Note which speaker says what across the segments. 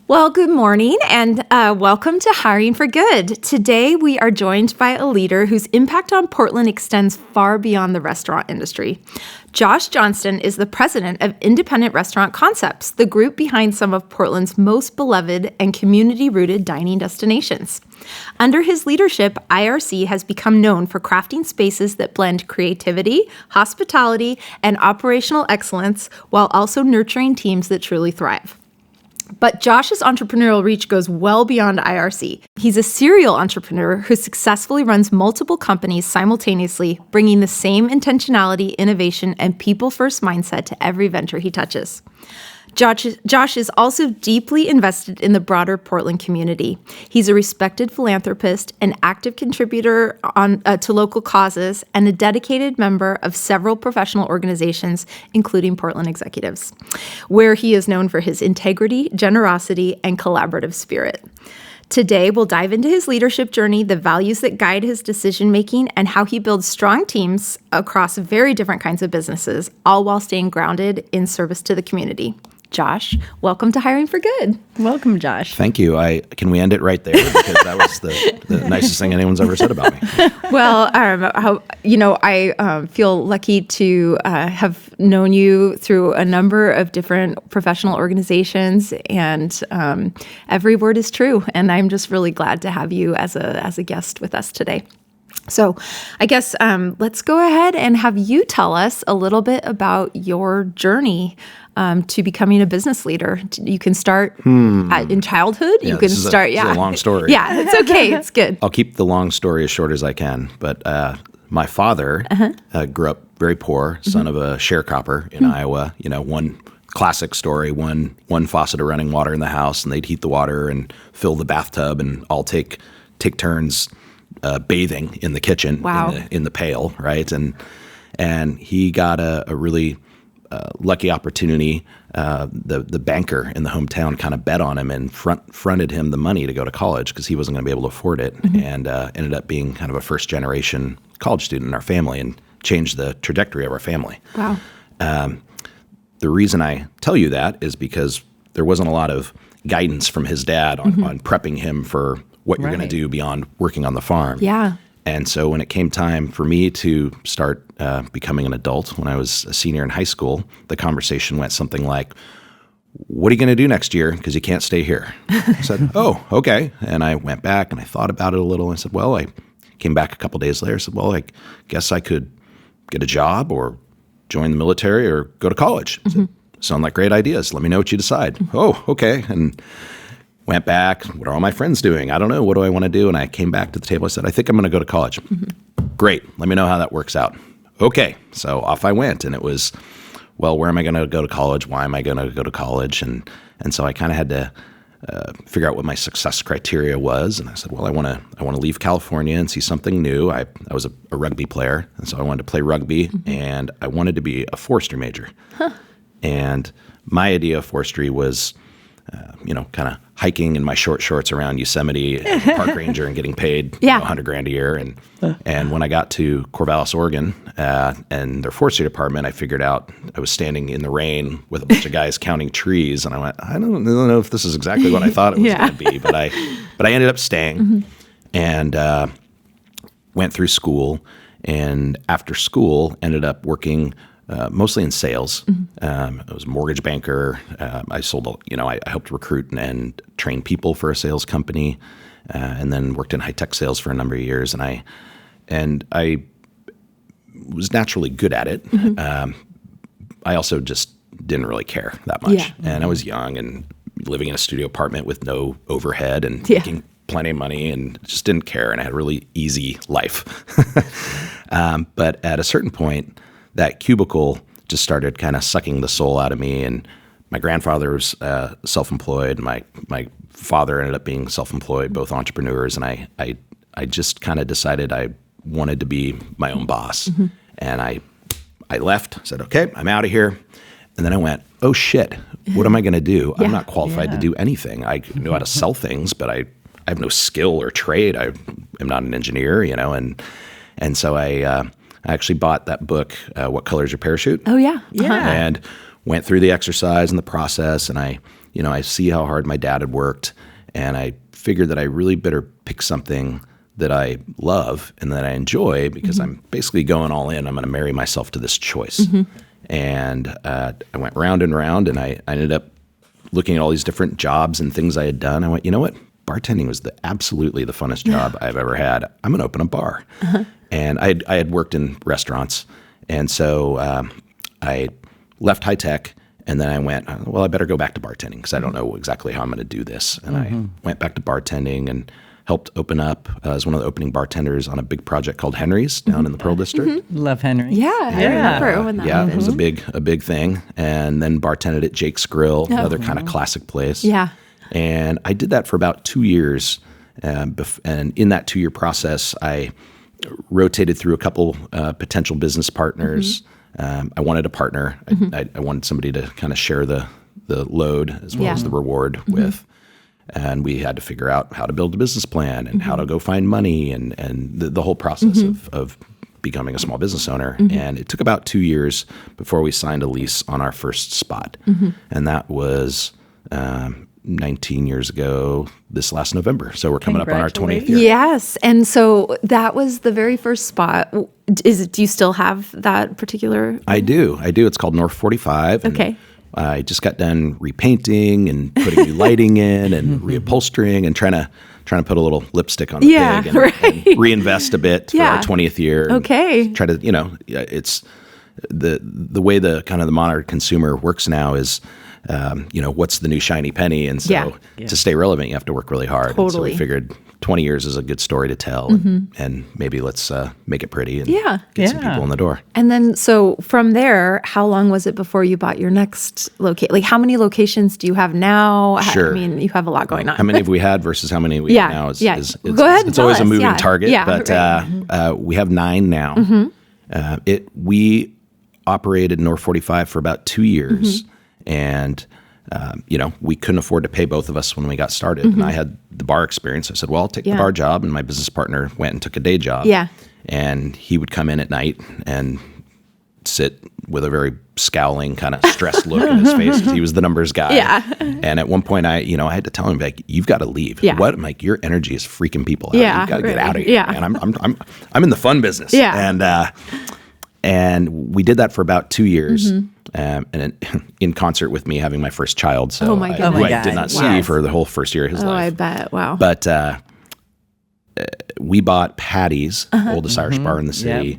Speaker 1: Well, good morning and welcome to Hiring for Good. Today, we are joined by a leader whose impact on Portland extends far beyond the restaurant industry. Josh Johnston is the president of Independent Restaurant Concepts, the group behind some of Portland's most beloved and community-rooted dining destinations. Under his leadership, IRC has become known for crafting spaces that blend creativity, hospitality, and operational excellence while also nurturing teams that truly thrive. But Josh's entrepreneurial reach goes well beyond IRC. He's a serial entrepreneur who successfully runs multiple companies simultaneously, bringing the same intentionality, innovation, and people-first mindset to every venture he touches. Josh is also deeply invested in the broader Portland community. He's a respected philanthropist, an active contributor to local causes, and a dedicated member of several professional organizations, including Portland Executives, where he is known for his integrity, generosity, and collaborative spirit. Today, we'll dive into his leadership journey, the values that guide his decision-making, and how he builds strong teams across very different kinds of businesses, all while staying grounded in service to the community. Josh, welcome to Hiring for Good.
Speaker 2: Welcome, Josh.
Speaker 3: Thank you. Can we end it right there? Because that was the nicest thing anyone's ever said about me.
Speaker 1: Well, I feel lucky to have known you through a number of different professional organizations, and every word is true. And I'm just really glad to have you as a guest with us today. So I guess let's go ahead and have you tell us a little bit about your journey to becoming a business leader. You can start in childhood.
Speaker 3: Yeah,
Speaker 1: you can start.
Speaker 3: It's a long story.
Speaker 1: Yeah, it's okay. It's good.
Speaker 3: I'll keep the long story as short as I can. But my father grew up very poor, son of a sharecropper in Iowa. You know, one classic story: one faucet of running water in the house, and they'd heat the water and fill the bathtub, and all take turns bathing in the kitchen.
Speaker 1: Wow.
Speaker 3: in the pail, right? And he got a really lucky opportunity. The banker in the hometown kind of bet on him and fronted him the money to go to college because he wasn't going to be able to afford it, and ended up being kind of a first-generation college student in our family and changed the trajectory of our family.
Speaker 1: Wow.
Speaker 3: The reason I tell you that is because there wasn't a lot of guidance from his dad on prepping him for what you're going to do beyond working on the farm.
Speaker 1: Yeah.
Speaker 3: And so when it came time for me to start becoming an adult, when I was a senior in high school, the conversation went something like, what are you going to do next year? Because you can't stay here. I said, oh, okay. And I went back and I thought about it a little. And I said, well, I came back a couple days later. I said, well, I guess I could get a job or join the military or go to college. I said, sound like great ideas. Let me know what you decide. Oh, okay. And went back. What are all my friends doing? I don't know. What do I want to do? And I came back to the table. I said, I think I'm going to go to college. Great. Let me know how that works out. Okay. So off I went. And it was, well, where am I going to go to college? Why am I going to go to college? And so I kind of had to figure out what my success criteria was. And I said, well, I want to leave California and see something new. I was a rugby player. And so I wanted to play rugby, and I wanted to be a forestry major. And my idea of forestry was, kind of hiking in my short shorts around Yosemite as a park ranger and getting paid $100,000 a year. And when I got to Corvallis, Oregon, and their forestry department, I figured out I was standing in the rain with a bunch of guys counting trees, and I went, I don't know if this is exactly what I thought it was going to be, but I ended up staying and went through school, and after school ended up working mostly in sales. I was a mortgage banker. I sold, I helped recruit and train people for a sales company, and then worked in high-tech sales for a number of years. And I was naturally good at it. I also just didn't really care that much. Yeah. And I was young and living in a studio apartment with no overhead and making plenty of money, and just didn't care. And I had a really easy life. But at a certain point, that cubicle just started kind of sucking the soul out of me. And my grandfather was self-employed. My father ended up being self-employed, both entrepreneurs. And I just kind of decided I wanted to be my own boss. And I left, said, okay, I'm out of here. And then I went, oh shit, what am I going to do? I'm not qualified to do anything. I know how to sell things, but I have no skill or trade. I am not an engineer, and so I actually bought that book, What Color is Your Parachute?
Speaker 1: Oh, yeah.
Speaker 2: Yeah.
Speaker 3: And went through the exercise and the process, and I I see how hard my dad had worked, and I figured that I really better pick something that I love and that I enjoy, because I'm basically going all in. I'm going to marry myself to this choice. And I went round and round, and I ended up looking at all these different jobs and things I had done. I went, you know what? Bartending was absolutely the funnest job I've ever had. I'm going to open a bar. And I had worked in restaurants. And so I left high tech, and then I went, well, I better go back to bartending, because I don't know exactly how I'm going to do this. And I went back to bartending and helped open up as one of the opening bartenders on a big project called Henry's down in the Pearl District.
Speaker 2: Love Henry.
Speaker 1: Yeah, I remember when that happened.
Speaker 3: It was a big thing. And then bartended at Jake's Grill, another kind of classic place.
Speaker 1: Yeah.
Speaker 3: And I did that for about 2 years. And in that 2-year process, I rotated through a couple potential business partners. I wanted a partner. I wanted somebody to kind of share the load as well as the reward with. And we had to figure out how to build a business plan and how to go find money and the whole process of becoming a small business owner. And it took about 2 years before we signed a lease on our first spot. And that was 19 years ago this last November. So we're coming up on our 20th year.
Speaker 1: Yes. And so that was the very first spot. Do you still have that particular?
Speaker 3: I do. It's called North 45. And I just got done repainting and putting new lighting in and reupholstering and trying to put a little lipstick on the pig and reinvest a bit for our 20th year. Try to, it's the way the kind of the modern consumer works now is, what's the new shiny penny? And so to stay relevant, you have to work really hard.
Speaker 1: Totally.
Speaker 3: And so we figured 20 years is a good story to tell, and maybe let's make it pretty and get some people in the door.
Speaker 1: And then, so from there, how long was it before you bought your next location? Like, how many locations do you have now?
Speaker 3: Sure.
Speaker 1: I mean, you have a lot going on.
Speaker 3: How many have we had versus how many we have now?
Speaker 1: Go ahead.
Speaker 3: It's always a moving target,
Speaker 1: but
Speaker 3: we have 9 now. We operated North 45 for about 2 years, and we couldn't afford to pay both of us when we got started. And I had the bar experience. I said, well, I'll take the bar job. And my business partner went and took a day job. And he would come in at night and sit with a very scowling, kind of stressed look in his face, because he was the numbers guy. And at one point, I had to tell him, like, you've got to leave. What? I'm like, your energy is freaking people out. You've got to get out of here. And I'm in the fun business. And we did that for about 2 years. And in concert with me having my first child. So I did not see for the whole first year of his life.
Speaker 1: I bet. Wow.
Speaker 3: But we bought Patty's, oldest Irish bar in the city,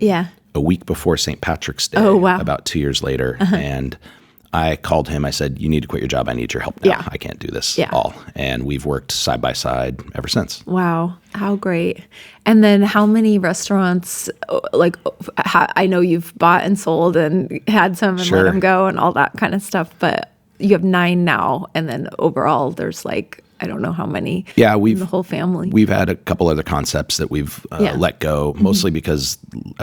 Speaker 3: a week before St. Patrick's Day, about 2 years later. And I called him. I said, you need to quit your job. I need your help now. I can't do this all. And we've worked side by side ever since.
Speaker 1: Wow. How great. And then how many restaurants, I know you've bought and sold and had some and let them go and all that kind of stuff, but you have 9 now. And then overall, there's I don't know how many in the whole family.
Speaker 3: We've had a couple other concepts that we've let go, mostly because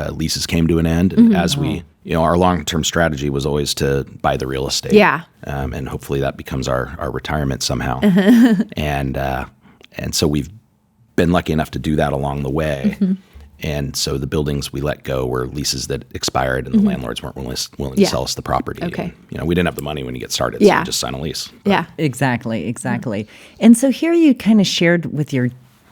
Speaker 3: leases came to an end. And as we, our long-term strategy was always to buy the real estate. And hopefully that becomes our retirement somehow. And so we've been lucky enough to do that along the way. And so the buildings we let go were leases that expired, and the landlords weren't willing to sell us the property. And, we didn't have the money when you get started, so we just sign a lease. But.
Speaker 2: Exactly. And so here you kind of shared with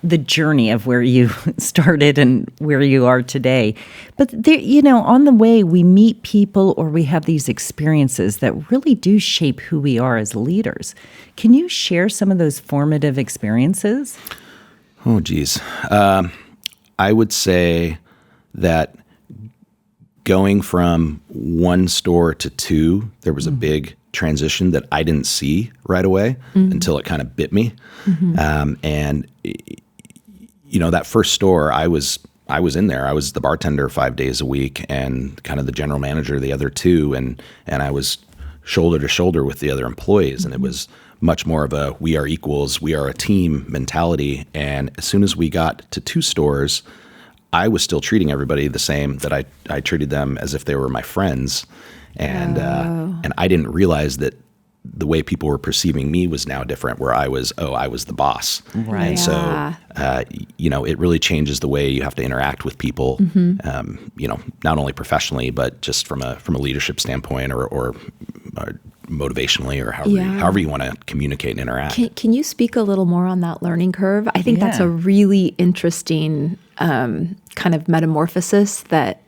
Speaker 2: the journey of where you started and where you are today. But there, on the way, we meet people or we have these experiences that really do shape who we are as leaders. Can you share some of those formative experiences?
Speaker 3: Oh, geez. I would say that going from 1 store to 2, there was a big transition that I didn't see right away until it kind of bit me. And that first store, I was in there. I was the bartender 5 days a week and kind of the general manager the other 2, and I was shoulder to shoulder with the other employees, and it was much more of a we are equals, we are a team mentality. And as soon as we got to 2 stores, I was still treating everybody the same, that I treated them as if they were my friends. And I didn't realize that the way people were perceiving me was now different, where I was the boss.
Speaker 2: Right.
Speaker 3: And so, it really changes the way you have to interact with people, not only professionally, but just from a leadership standpoint or motivationally or
Speaker 1: Yeah.
Speaker 3: however you want to communicate and interact.
Speaker 1: Can you speak a little more on that learning curve? I think that's
Speaker 2: Yeah.
Speaker 1: a really interesting kind of metamorphosis that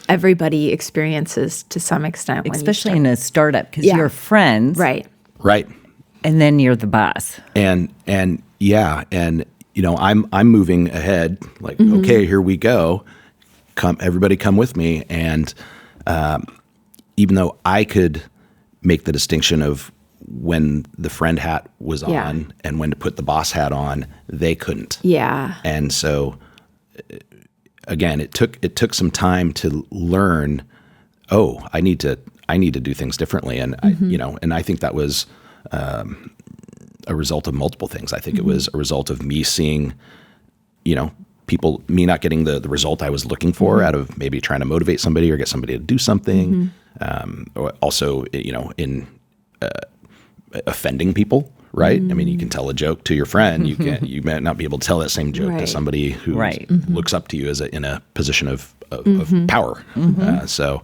Speaker 1: everybody experiences to some extent.
Speaker 2: Especially in a startup, because
Speaker 1: Yeah.
Speaker 2: you're friends.
Speaker 1: Right.
Speaker 3: Right.
Speaker 2: And then you're the boss.
Speaker 3: And I'm moving ahead, like, okay, here we go. Everybody come with me. And even though I could make the distinction of when the friend hat was
Speaker 1: Yeah.
Speaker 3: on and when to put the boss hat on, they couldn't.
Speaker 1: Yeah.
Speaker 3: And so again, it took some time to learn, I need to do things differently. And I think that was a result of multiple things. I think it was a result of me seeing, me not getting the result I was looking for out of maybe trying to motivate somebody or get somebody to do something. Or also, in offending people, right? I mean, you can tell a joke to your friend. You might not be able to tell that same joke to
Speaker 1: Right.
Speaker 3: somebody who
Speaker 2: Right.
Speaker 3: looks up to you as in a position of power. So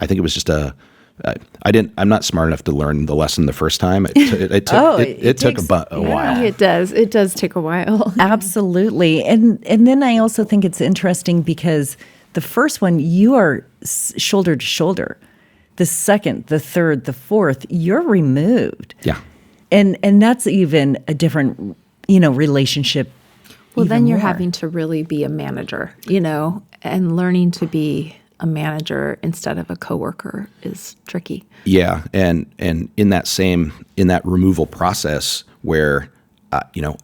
Speaker 3: I think it was just I'm not smart enough to learn the lesson the first time. It took a while.
Speaker 1: It does. It does take a while.
Speaker 2: Absolutely. And then I also think it's interesting because the first one, you are shoulder to shoulder. The second, the third, the fourth, you're removed.
Speaker 3: Yeah.
Speaker 2: And that's even a different, relationship.
Speaker 1: Well,
Speaker 2: even
Speaker 1: then you're
Speaker 2: more.
Speaker 1: having to really be a manager, and learning to be a manager instead of a coworker is tricky.
Speaker 3: Yeah, and in that removal process where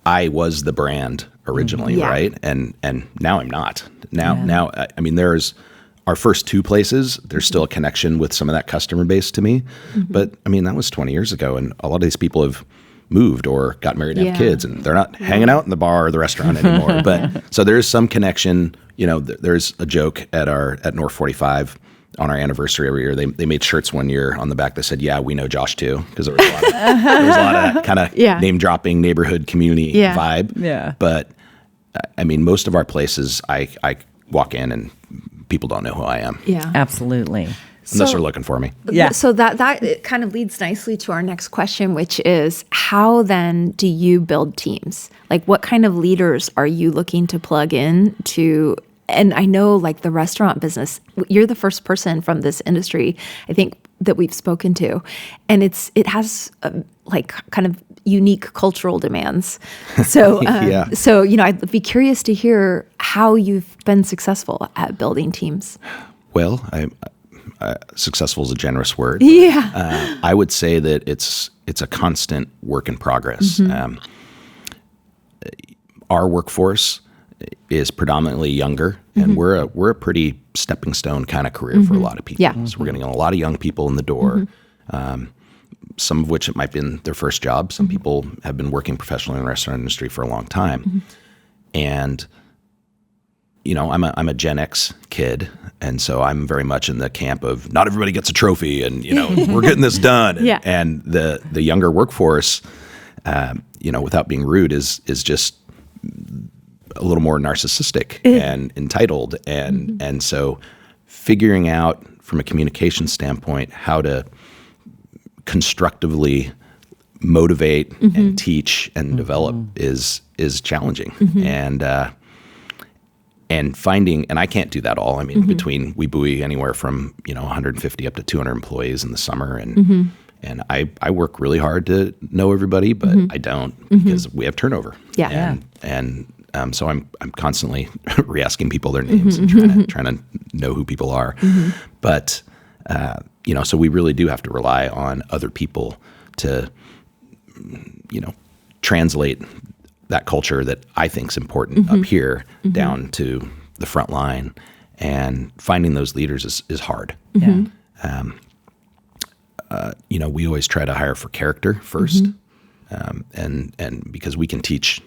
Speaker 3: I was the brand originally,
Speaker 1: Yeah.
Speaker 3: right? And now I'm not. Now I mean, there's our first two places, there's still a connection with some of that customer base to me. But I mean, that was 20 years ago, and a lot of these people have moved or got married and have
Speaker 1: Yeah.
Speaker 3: kids, and they're not hanging out in the bar or the restaurant anymore. But so there's some connection. There's a joke at North 45 on our anniversary every year. They made shirts one year on the back that said, "Yeah, we know Josh too," because there was a lot of that kind of
Speaker 1: Yeah.
Speaker 3: name dropping neighborhood community
Speaker 1: Yeah.
Speaker 3: vibe.
Speaker 2: Yeah.
Speaker 3: But I mean, most of our places, I walk in and people don't know who I am
Speaker 1: Yeah.
Speaker 2: Absolutely.
Speaker 3: unless
Speaker 1: So-
Speaker 3: they're looking for me.
Speaker 2: Yeah.
Speaker 1: So that it kind of leads nicely to our next question, which is how then do you build teams? Like what kind of leaders are you looking to plug in to? And I know like the restaurant business, you're the first person from this industry, I think, that we've spoken to. And it has like kind of unique cultural demands. So,
Speaker 3: Yeah.
Speaker 1: so I'd be curious to hear how you've been successful at building teams.
Speaker 3: Well, successful is a generous word.
Speaker 1: Yeah.
Speaker 3: I would say that it's a constant work in progress. Our workforce is predominantly younger, and we're a pretty stepping stone kind of career for a lot of people.
Speaker 1: Yeah.
Speaker 3: So we're getting a lot of young people in the door. Some of which it might have been their first job. Some people have been working professionally in the restaurant industry for a long time, and I'm a Gen X kid, and so I'm very much in the camp of not everybody gets a trophy, and we're getting this done.
Speaker 1: Yeah.
Speaker 3: And the younger workforce, without being rude, is just a little more narcissistic and entitled, and so figuring out from a communication standpoint how to constructively motivate and teach and develop is challenging. And finding, and I can't do that all. I mean, between we buoy anywhere from 150 up to 200 employees in the summer, and I work really hard to know everybody, but I don't because we have turnover.
Speaker 1: Yeah.
Speaker 3: And so I'm constantly re-asking people their names and trying to know who people are. But so we really do have to rely on other people to translate that culture that I think is important up here down to the front line, and finding those leaders is hard.
Speaker 2: Yeah.
Speaker 3: We always try to hire for character first, and because we can teach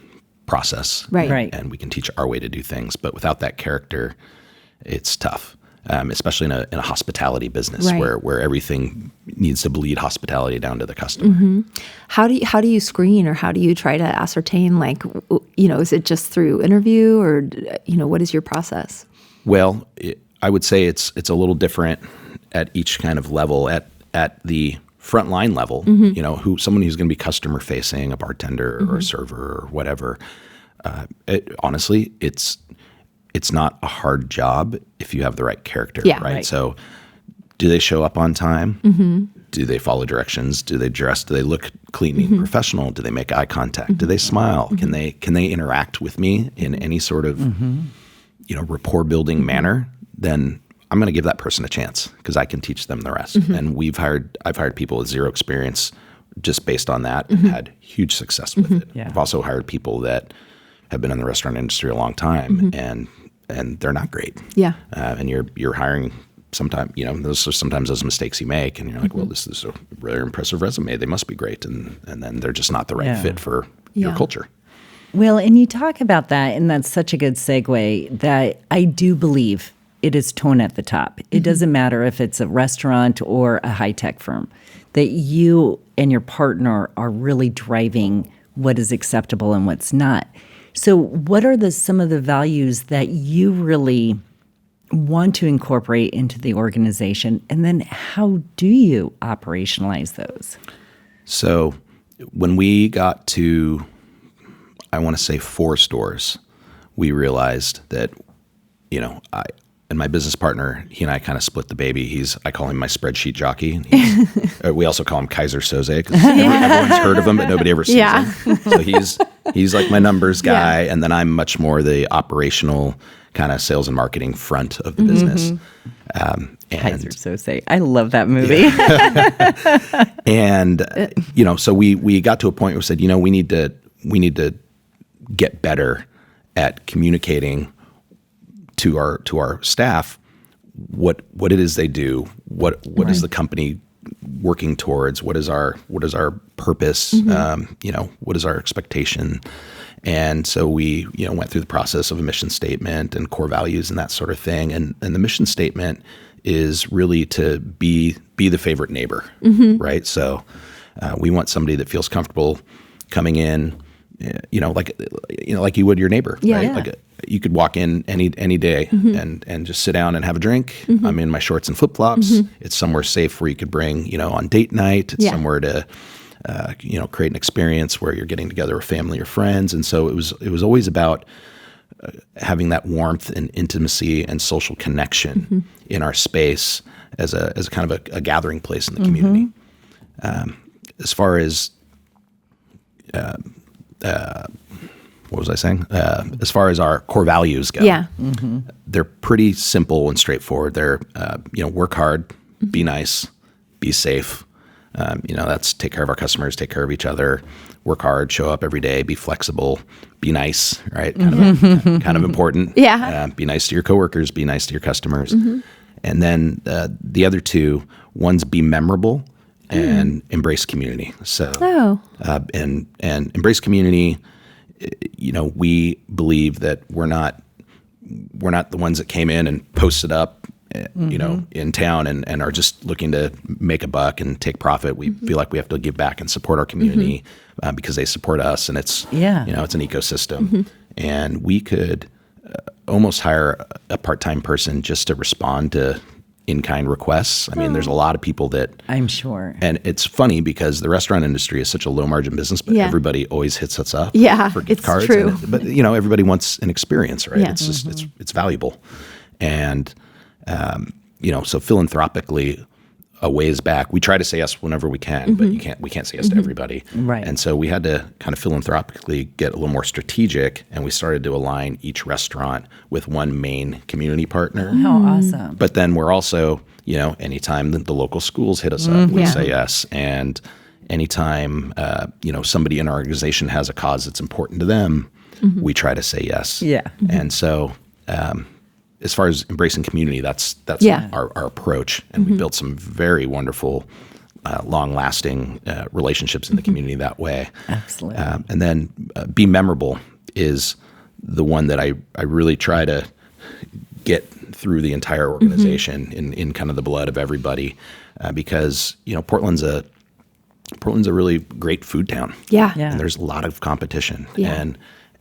Speaker 3: process,
Speaker 1: Right.
Speaker 3: and we can teach our way to do things, but without that character, it's tough. Especially in a hospitality business
Speaker 1: Right.
Speaker 3: where everything needs to bleed hospitality down to the customer.
Speaker 1: How do you screen, or how do you try to ascertain, like, is it just through interview, or, what is your process?
Speaker 3: Well, I would say it's a little different at each kind of level. At at the frontline level, someone who's going to be customer facing, a bartender or a server or whatever. Honestly, it's not a hard job if you have the right character, right? So do they show up on time? Do they follow directions? Do they dress? Do they look clean and professional? Do they make eye contact? Do they smile? Can they interact with me in any sort of rapport building manner? Then I'm going to give that person a chance because I can teach them the rest. And I've hired people with zero experience just based on that and had huge success with it.
Speaker 2: Yeah.
Speaker 3: I've also hired people that have been in the restaurant industry a long time and they're not great.
Speaker 1: Yeah.
Speaker 3: And you're hiring sometimes, those are sometimes those mistakes you make and you're like, well, this is a really impressive resume. They must be great. And then they're just not the right fit for your culture.
Speaker 2: Well, and you talk about that, and that's such a good segue that I do believe it is tone at the top. It doesn't matter if it's a restaurant or a high-tech firm, that you and your partner are really driving what is acceptable and what's not. So what are some of the values that you really want to incorporate into the organization? And then how do you operationalize those?
Speaker 3: So when we got to, I want to say 4 stores, we realized that, I and my business partner, he and I kind of split the baby. I call him my spreadsheet jockey. We also call him Kaiser Soze because everyone's heard of him, but nobody ever sees him. So he's like my numbers guy, and then I'm much more the operational kind of sales and marketing front of the business.
Speaker 2: Kaiser Soze. I love that movie.
Speaker 3: And so we got to a point where we said, we need to get better at communicating to our staff what it is they do, what is the company working towards, what is our purpose, what is our expectation. And so we went through the process of a mission statement and core values and that sort of thing. And the mission statement is really to be the favorite neighbor, right? So we want somebody that feels comfortable coming in, like you would your neighbor, right?
Speaker 2: Yeah.
Speaker 3: Like you could walk in any day and just sit down and have a drink. I'm in my shorts and flip flops. It's somewhere safe where you could bring, on date night. It's somewhere to, create an experience where you're getting together with family or friends. And so it was always about having that warmth and intimacy and social connection in our space as a kind of a gathering place in the community. As far as what was I saying? As far as our core values go, they're pretty simple and straightforward. They're, work hard, be nice, be safe. That's take care of our customers, take care of each other, work hard, show up every day, be flexible, be nice, right? Kind of important.
Speaker 1: Yeah.
Speaker 3: Be nice to your coworkers, be nice to your customers. And then the other 2, one's be memorable and embrace community. So, and embrace community. We believe that we're not the ones that came in and posted up, in town and are just looking to make a buck and take profit. We feel like we have to give back and support our community because they support us, and it's it's an ecosystem. And we could almost hire a part-time person just to respond to in-kind requests. I mean, there's a lot of people that
Speaker 2: I'm sure.
Speaker 3: And it's funny because the restaurant industry is such a low-margin business, but everybody always hits us up for gift cards.
Speaker 1: True.
Speaker 3: But everybody wants an experience, right? It's just it's valuable, and so philanthropically, a ways back, we try to say yes whenever we can, but we can't say yes to everybody,
Speaker 2: right?
Speaker 3: And so we had to kind of philanthropically get a little more strategic, and we started to align each restaurant with one main community partner.
Speaker 2: How awesome!
Speaker 3: But then we're also, anytime the local schools hit us up, we say yes, and anytime somebody in our organization has a cause that's important to them, we try to say yes.
Speaker 2: Yeah,
Speaker 3: and so. As far as embracing community, that's our approach, and we built some very wonderful, long-lasting relationships in the community that way.
Speaker 2: Absolutely.
Speaker 3: And then be memorable is the one that I really try to get through the entire organization in kind of the blood of everybody, because Portland's a really great food town.
Speaker 1: Yeah.
Speaker 3: And there's a lot of competition.
Speaker 1: Yeah.
Speaker 3: And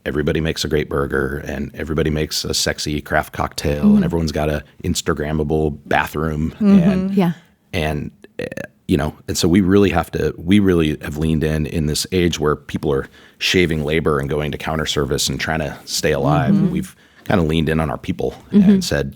Speaker 3: everybody makes a great burger, and everybody makes a sexy craft cocktail, and everyone's got a Instagrammable bathroom, and and so we really have leaned in this age where people are shaving labor and going to counter service and trying to stay alive. And we've kind of leaned in on our people and said,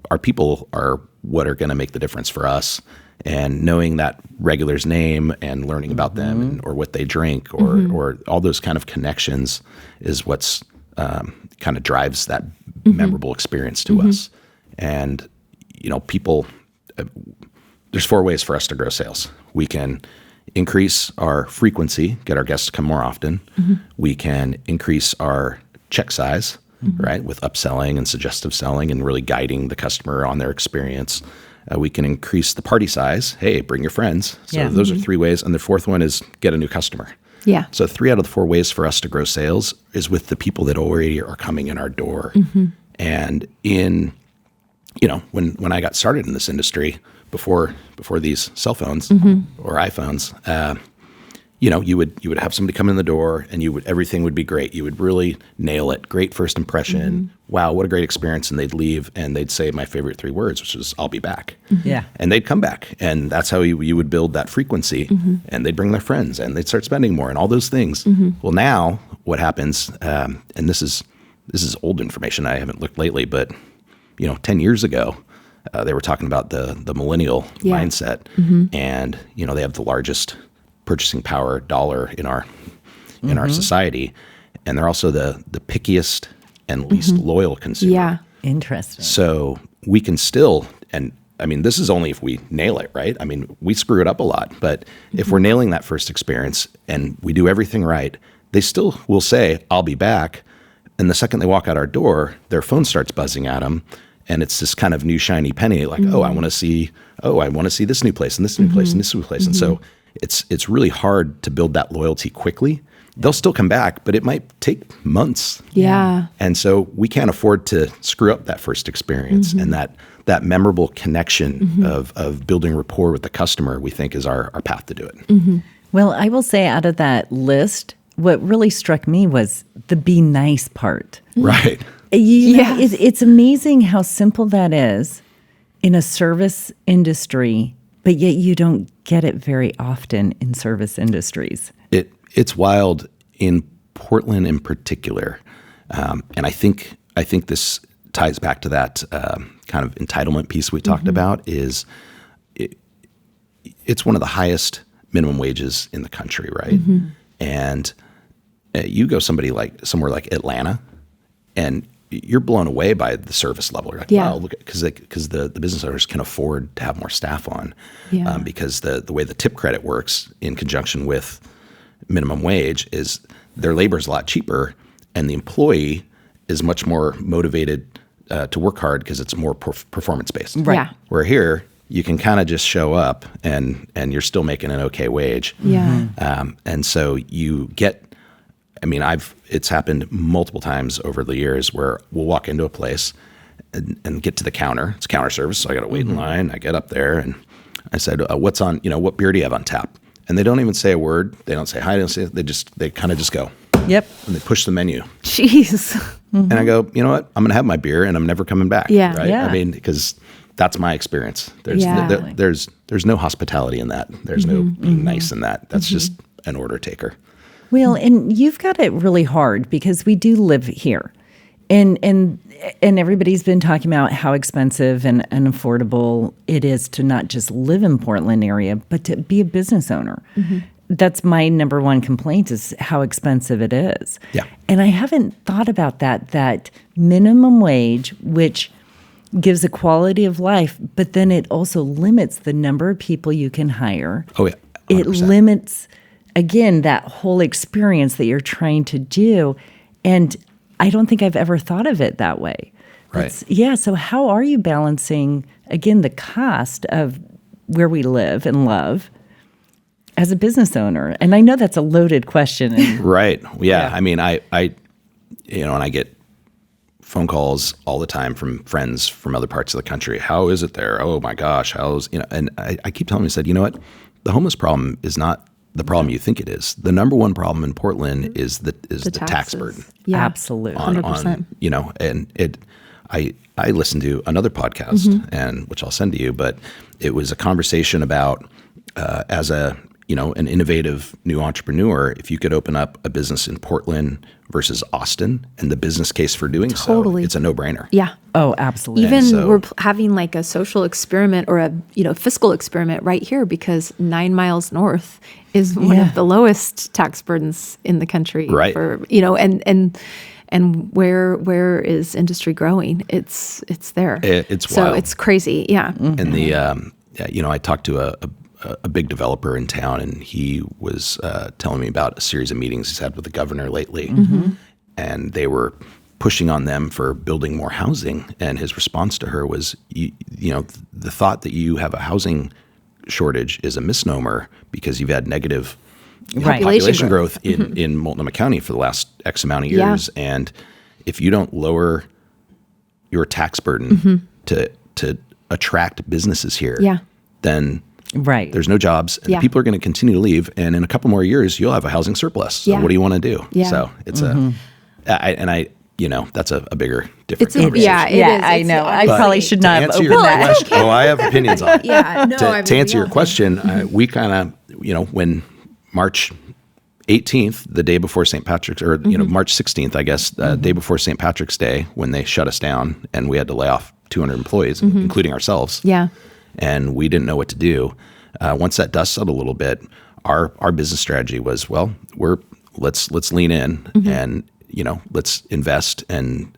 Speaker 3: our people are what are going to make the difference for us. And knowing that regular's name and learning about them or what they drink or all those kind of connections is what's kind of drives that memorable experience to us. And, people, there's 4 ways for us to grow sales. We can increase our frequency, get our guests to come more often. We can increase our check size, right, with upselling and suggestive selling and really guiding the customer on their experience. We can increase the party size. Hey, bring your friends. So those are 3 ways. And the 4th one is get a new customer.
Speaker 1: Yeah.
Speaker 3: So 3 out of the 4 ways for us to grow sales is with the people that already are coming in our door. And when I got started in this industry before these cell phones or iPhones, you would have somebody come in the door and everything would be great. You would really nail it. Great first impression. Wow, what a great experience. And they'd leave and they'd say my favorite 3 words, which is I'll be back.
Speaker 2: Yeah.
Speaker 3: And they'd come back. And that's how you would build that frequency. And they'd bring their friends and they'd start spending more and all those things. Well, now what happens, and this is old information. I haven't looked lately, but 10 years ago, they were talking about the millennial mindset. And, they have the largest purchasing power dollar in our society, and they're also the pickiest and least loyal consumer.
Speaker 1: Yeah.
Speaker 2: Interesting.
Speaker 3: So we can still, and I mean, this is only if we nail it, right? I mean, we screw it up a lot, but if we're nailing that first experience and we do everything right, they still will say, I'll be back. And the second they walk out our door, their phone starts buzzing at them. And it's this kind of new shiny penny, like, I want to see this new place and this new place and this new place. And so it's really hard to build that loyalty quickly. They'll still come back, but it might take months.
Speaker 1: Yeah.
Speaker 3: And so we can't afford to screw up that first experience. And that memorable connection of building rapport with the customer, we think is our path to do it.
Speaker 2: Well, I will say out of that list, what really struck me was the be nice part.
Speaker 3: Right.
Speaker 2: It's amazing how simple that is in a service industry, but yet you don't get it very often in service industries.
Speaker 3: It's wild in Portland in particular, and I think this ties back to that kind of entitlement piece we talked about. It's one of the highest minimum wages in the country, right? And you go somewhere like Atlanta, and you're blown away by the service level. You're like, wow, look, because the business owners can afford to have more staff on, because the way the tip credit works in conjunction with minimum wage is their labor is a lot cheaper, and the employee is much more motivated to work hard because it's more performance based.
Speaker 1: Right. Yeah.
Speaker 3: Where here you can kind of just show up and you're still making an okay wage.
Speaker 1: Yeah.
Speaker 3: And so you get. I mean, it's happened multiple times over the years where we'll walk into a place and get to the counter. It's counter service, so I got to wait in line. I get up there and I said, "What's on? What beer do you have on tap?" And they don't even say a word. They don't say hi. They kind of just go.
Speaker 2: Yep.
Speaker 3: And they push the menu.
Speaker 1: Jeez.
Speaker 3: And I go, you know what? I'm going to have my beer and I'm never coming back.
Speaker 1: Yeah.
Speaker 3: Right.
Speaker 2: Yeah.
Speaker 3: I mean, because that's my experience. There's no hospitality in that. There's no being nice in that. That's just an order taker.
Speaker 2: Well, and you've got it really hard because we do live here. And everybody's been talking about how expensive and unaffordable it is to not just live in Portland area, but to be a business owner. That's my number one complaint is how expensive it is.
Speaker 3: Yeah.
Speaker 2: And I haven't thought about that minimum wage, which gives a quality of life, but then it also limits the number of people you can hire.
Speaker 3: Oh, yeah. 100%.
Speaker 2: It limits, again, that whole experience that you're trying to do. And I don't think I've ever thought of it that way.
Speaker 3: Right.
Speaker 2: So how are you balancing, again, the cost of where we live and love as a business owner? And I know that's a loaded question.
Speaker 3: Right. Yeah. I mean, I and I get phone calls all the time from friends from other parts of the country. How is it there? Oh my gosh. And I keep telling them, I said, you know what? The homeless problem is not the problem you think it is. The number one problem in Portland is the tax burden.
Speaker 1: Yeah.
Speaker 2: Absolutely.
Speaker 1: 100%.
Speaker 3: And I listened to another podcast, and which I'll send to you, but it was a conversation about as an innovative new entrepreneur, if you could open up a business in Portland versus Austin, and the business case for doing so, it's a no-brainer.
Speaker 1: Yeah.
Speaker 2: Oh, absolutely.
Speaker 1: Even we're having like a social experiment or a fiscal experiment right here, because 9 miles north is one of the lowest tax burdens in the country.
Speaker 3: Right.
Speaker 1: And where is industry growing? It's there.
Speaker 3: It's
Speaker 1: so
Speaker 3: wild.
Speaker 1: it's crazy. Yeah.
Speaker 3: And I talked to a big developer in town, and he was telling me about a series of meetings he's had with the governor lately, and they were pushing on them for building more housing. And his response to her was, the thought that you have a housing shortage is a misnomer, because you've had negative population growth in Multnomah County for the last X amount of years. And if you don't lower your tax burden to attract businesses here, then there's no jobs, and people are going to continue to leave. And in a couple more years, you'll have a housing surplus. So what do you want to do?
Speaker 1: Yeah.
Speaker 3: So it's that's a bigger, different conversation.
Speaker 2: I know. I probably should not have opened that.
Speaker 3: Oh, I have opinions on it. To answer your question, we kind of, when March 18th, the day before St. Patrick's, or March 16th, I guess, day before St. Patrick's Day, when they shut us down and we had to lay off 200 employees, including ourselves.
Speaker 1: Yeah.
Speaker 3: And we didn't know what to do. Once that dust settled a little bit, our business strategy was, let's lean in and let's invest and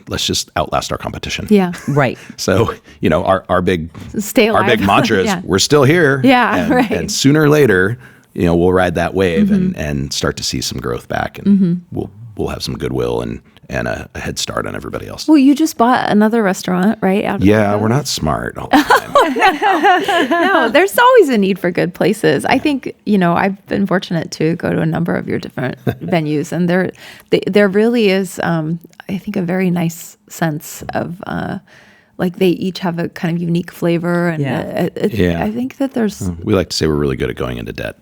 Speaker 3: let's just outlast our competition.
Speaker 1: Yeah.
Speaker 2: Right.
Speaker 3: So our big
Speaker 1: stay alive.
Speaker 3: Our big mantra is we're still here.
Speaker 1: Yeah. Right.
Speaker 3: And sooner or later, we'll ride that wave and start to see some growth back, and we'll have some goodwill and a head start on everybody else.
Speaker 1: Well, you just bought another restaurant, right?
Speaker 3: We're not smart all the time.
Speaker 1: No, there's always a need for good places. I think, I've been fortunate to go to a number of your different venues, and there really is, I think, a very nice sense of, they each have a kind of unique flavor. And I think that there's...
Speaker 3: We like to say we're really good at going into debt.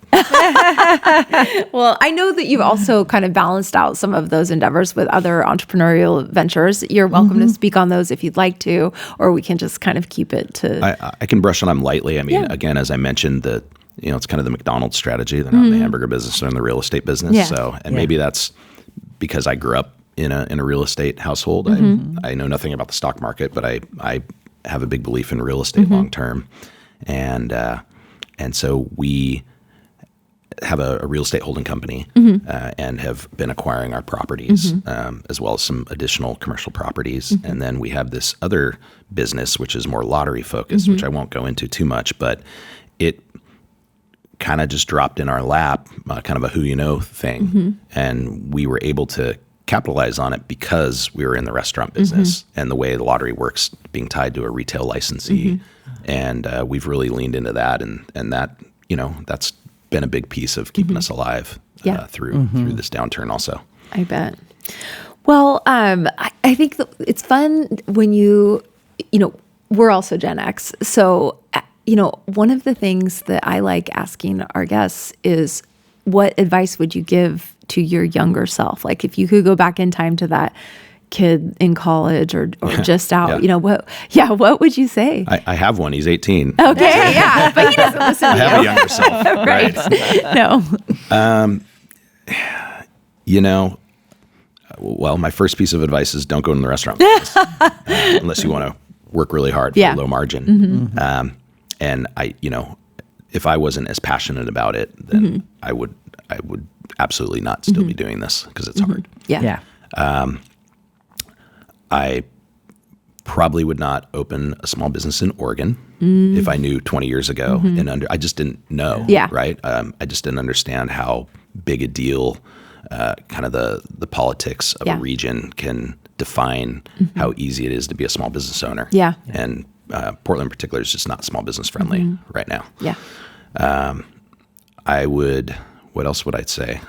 Speaker 1: Well, I know that you've also kind of balanced out some of those endeavors with other entrepreneurial ventures. You're welcome to speak on those if you'd like to, or we can just kind of keep it to...
Speaker 3: I can brush on them lightly. I mean, again, as I mentioned, it's kind of the McDonald's strategy. They're not in the hamburger business, they're in the real estate business.
Speaker 1: Yeah.
Speaker 3: So, maybe that's because I grew up in a real estate household. I know nothing about the stock market, but I have a big belief in real estate long term, and so we have a real estate holding company and have been acquiring our properties as well as some additional commercial properties, and then we have this other business which is more lottery focused, which I won't go into too much, but it kind of just dropped in our lap, kind of a who you know thing, and we were able to capitalize on it because we were in the restaurant business and the way the lottery works, being tied to a retail licensee. And we've really leaned into that. And that, that's been a big piece of keeping us alive through this downturn also.
Speaker 1: I bet. Well, I think that it's fun when we're also Gen X. So, one of the things that I like asking our guests is, what advice would you give to your younger self? Like, if you could go back in time to that kid in college or just out, what would you say?
Speaker 3: I have one. He's 18.
Speaker 1: Okay, yeah, but he doesn't listen to you.
Speaker 3: I have a younger self.
Speaker 1: Right.
Speaker 3: No. Well, my first piece of advice is don't go in the restaurant business unless you want to work really hard for a low margin. And if I wasn't as passionate about it, then I would absolutely not still be doing this, because it's hard.
Speaker 1: Yeah.
Speaker 3: I probably would not open a small business in Oregon if I knew 20 years ago. I just didn't know.
Speaker 1: Yeah.
Speaker 3: Right. I just didn't understand how big a deal kind of the politics of a region can define how easy it is to be a small business owner.
Speaker 1: Yeah.
Speaker 3: And Portland in particular is just not small business friendly right now.
Speaker 1: Yeah.
Speaker 3: What else would I say?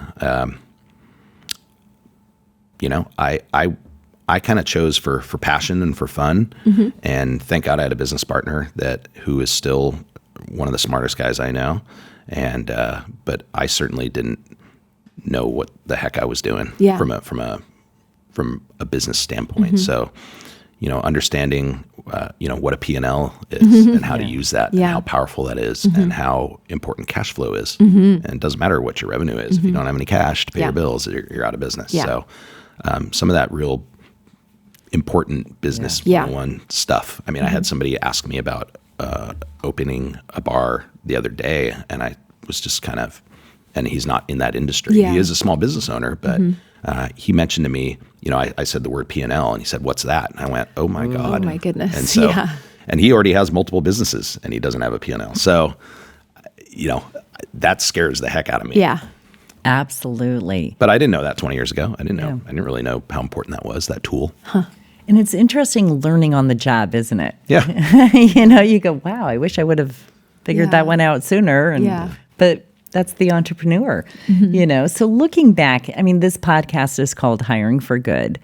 Speaker 3: I kind of chose for passion and for fun, and thank God I had a business partner who is still one of the smartest guys I know, and but I certainly didn't know what the heck I was doing from a business standpoint. So, understanding, what a P&L is and how to use that and
Speaker 1: Yeah.
Speaker 3: how powerful that is and how important cash flow is. And it doesn't matter what your revenue is. If you don't have any cash to pay your bills, you're out of business.
Speaker 1: Yeah.
Speaker 3: So some of that real important business
Speaker 1: Yeah.
Speaker 3: 101 stuff. I mean, I had somebody ask me about opening a bar the other day, and I was just and he's not in that industry.
Speaker 1: Yeah.
Speaker 3: He is a small business owner, but he mentioned to me, I said the word P&L, and he said, "What's that?" And I went, "Oh my God."
Speaker 1: Oh my goodness.
Speaker 3: And so,
Speaker 1: Yeah.
Speaker 3: and he already has multiple businesses, and he doesn't have a P&L. So, that scares the heck out of me.
Speaker 1: Yeah.
Speaker 2: Absolutely.
Speaker 3: But I didn't know that 20 years ago. I didn't know. I didn't really know how important that was, that tool.
Speaker 2: And it's interesting learning on the job, isn't it?
Speaker 3: Yeah.
Speaker 2: You go, wow, I wish I would have figured that one out sooner. But that's the entrepreneur, So looking back, I mean, this podcast is called Hiring for Good.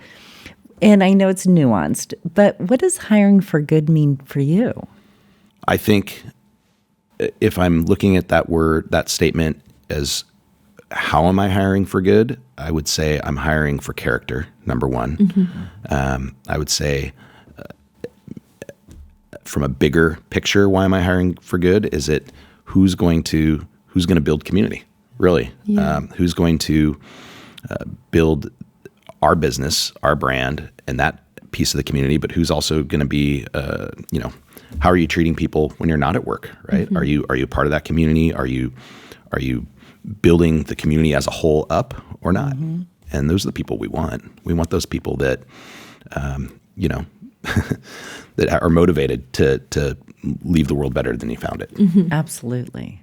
Speaker 2: And I know it's nuanced, but what does hiring for good mean for you?
Speaker 3: I think if I'm looking at that statement as how am I hiring for good, I would say I'm hiring for character, number one. I would say from a bigger picture, why am I hiring for good? Is it who's going to build community, really?
Speaker 1: Yeah.
Speaker 3: Who's going to build our business, our brand, and that piece of the community, but who's also going to be, how are you treating people when you're not at work, right? Are you part of that community? Are you building the community as a whole up or not? And those are the people we want. We want those people that, that are motivated to leave the world better than you found it.
Speaker 2: Absolutely.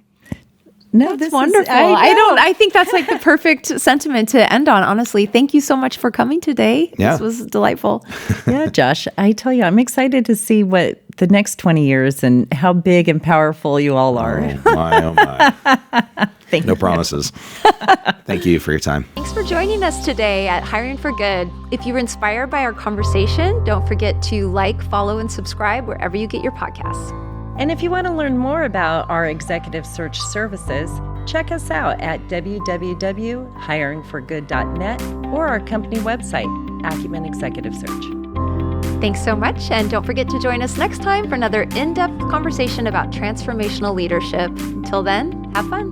Speaker 2: No,
Speaker 1: That's wonderful. I think that's like the perfect sentiment to end on, honestly. Thank you so much for coming today.
Speaker 3: Yeah.
Speaker 1: This was delightful.
Speaker 2: Yeah, Josh, I tell you, I'm excited to see what the next 20 years and how big and powerful you all are.
Speaker 3: Oh my.
Speaker 2: Thank
Speaker 3: No
Speaker 2: you.
Speaker 3: promises. Thank you for your time.
Speaker 1: Thanks for joining us today at Hiring for Good. If you were inspired by our conversation, don't forget to like, follow, and subscribe wherever you get your podcasts.
Speaker 2: And if you want to learn more about our executive search services, check us out at www.hiringforgood.net or our company website, Acumen Executive Search.
Speaker 1: Thanks so much, and don't forget to join us next time for another in-depth conversation about transformational leadership. Until then, have fun.